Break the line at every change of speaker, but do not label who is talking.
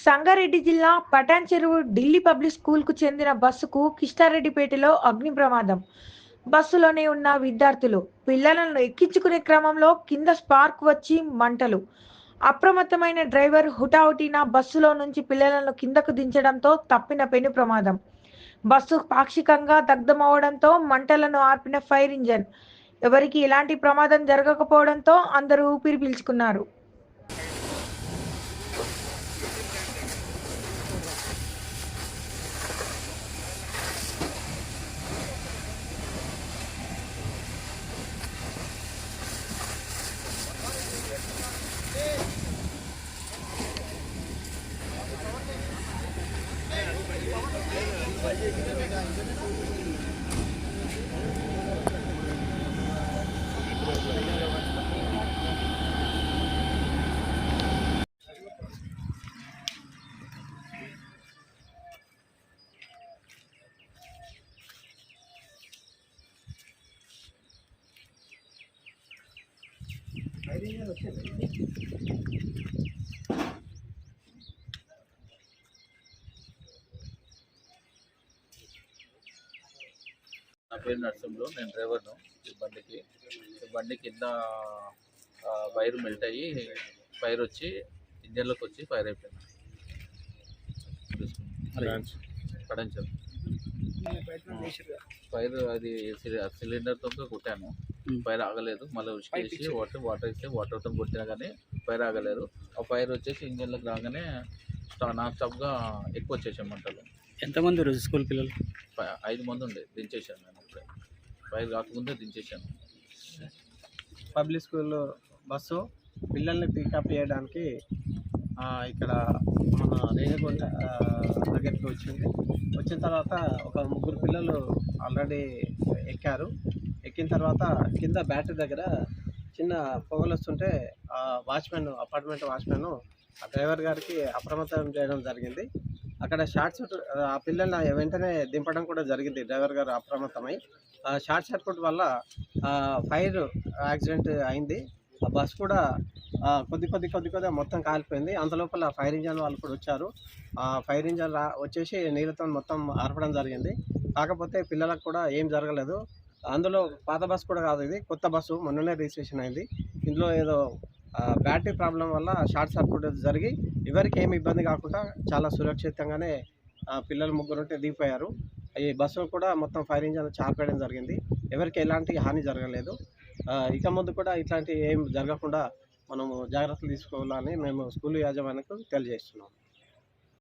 సంగారెడ్డి జిల్లా పటాన్ చెరువు ఢిల్లీ పబ్లిక్ స్కూల్కు చెందిన బస్సుకు కిష్టారెడ్డిపేటలో అగ్ని ప్రమాదం. బస్సులోనే ఉన్న విద్యార్థులు పిల్లలను ఎక్కించుకునే క్రమంలో కింద స్పార్క్ వచ్చి మంటలు. అప్రమత్తమైన డ్రైవర్ హుటాహుటిన బస్సులో నుంచి పిల్లలను కిందకు దించడంతో తప్పిన పెను ప్రమాదం. బస్సు పాక్షికంగా దగ్ధమవడంతో మంటలను ఆర్పిన ఫైర్ ఇంజన్. ఎవరికి ఎలాంటి ప్రమాదం జరగకపోవడంతో అందరూ ఊపిరి పీల్చుకున్నారు.
నా పేరు నరసింహులు, నేను డ్రైవర్ను. ఈ బండి కింద వైర్ మెల్ట్ అయ్యి ఫైర్ వచ్చి ఇంజన్లోకి వచ్చి ఫైర్ అయిపోయింది. పడంచారు ఫైర్, అది సిలిండర్తో కొట్టాను. ఫైర్ ఆగలేదు. మళ్ళీ ఉసికేసి వాటర్ ఇస్తే వాటర్తో కొట్టినా కానీ ఫైర్ ఆగలేదు. ఆ ఫైర్ వచ్చేసి ఇంజన్లోకి రాగానే నాన్ స్టాప్గా ఎక్కువ వచ్చేసాం మంటలు.
ఎంతమంది రోజు స్కూల్ పిల్లలు?
5 మంది ఉండే. దించేసాను నేను ఇప్పుడే, ఫైర్ కాకముందే దించేసాను.
పబ్లిక్ స్కూల్ బస్సు పిల్లల్ని పికప్ చేయడానికి ఇక్కడ మన రేణిగుంట దగ్గరికి వచ్చిన తర్వాత ఒక 3 పిల్లలు ఆల్రెడీ ఎక్కారు. ఎక్కిన తర్వాత కింద బ్యాటరీ దగ్గర చిన్న పొగలు వస్తుంటే అపార్ట్మెంట్ వాచ్మెన్ ఆ డ్రైవర్ గారికి అప్రమత్తం చేయడం జరిగింది. అక్కడ షార్ట్ సర్క్యూట్, ఆ పిల్లల్ని వెంటనే దింపడం కూడా జరిగింది. డ్రైవర్ గారు అప్రమత్తమై షార్ట్ సర్క్యూట్ వల్ల ఫైర్ యాక్సిడెంట్ అయింది. ఆ బస్ కూడా కొద్దిగా మొత్తం కాలిపోయింది. అంతలోపల ఫైర్ ఇంజన్ వాళ్ళు కూడా వచ్చారు. ఆ ఫైర్ ఇంజన్ వచ్చేసి నీళ్ళతో మొత్తం ఆర్పడం జరిగింది. కాకపోతే పిల్లలకు కూడా ఏం జరగలేదు. అందులో పాత బస్సు కూడా కాదు, ఇది కొత్త బస్సు, మొన్ననే రిజిస్ట్రేషన్ అయింది. ఇందులో ఏదో బ్యాటరీ ప్రాబ్లం వల్ల షార్ట్ సర్క్యూట్ జరిగి ఎవరికి ఏమి ఇబ్బంది కాకుండా చాలా సురక్షితంగానే పిల్లలు 3 ఉంటే దిగిపోయారు. ఈ బస్సు కూడా మొత్తం ఫైర్ ఇంజన్ చార్పేయడం జరిగింది. ఎవరికి ఎలాంటి హాని జరగలేదు. ఇక ముందు కూడా ఇట్లాంటి ఏం జరగకుండా మనము జాగ్రత్తలు తీసుకోవాలని మేము స్కూల్ యాజమాన్యానికి తెలియజేస్తున్నాము.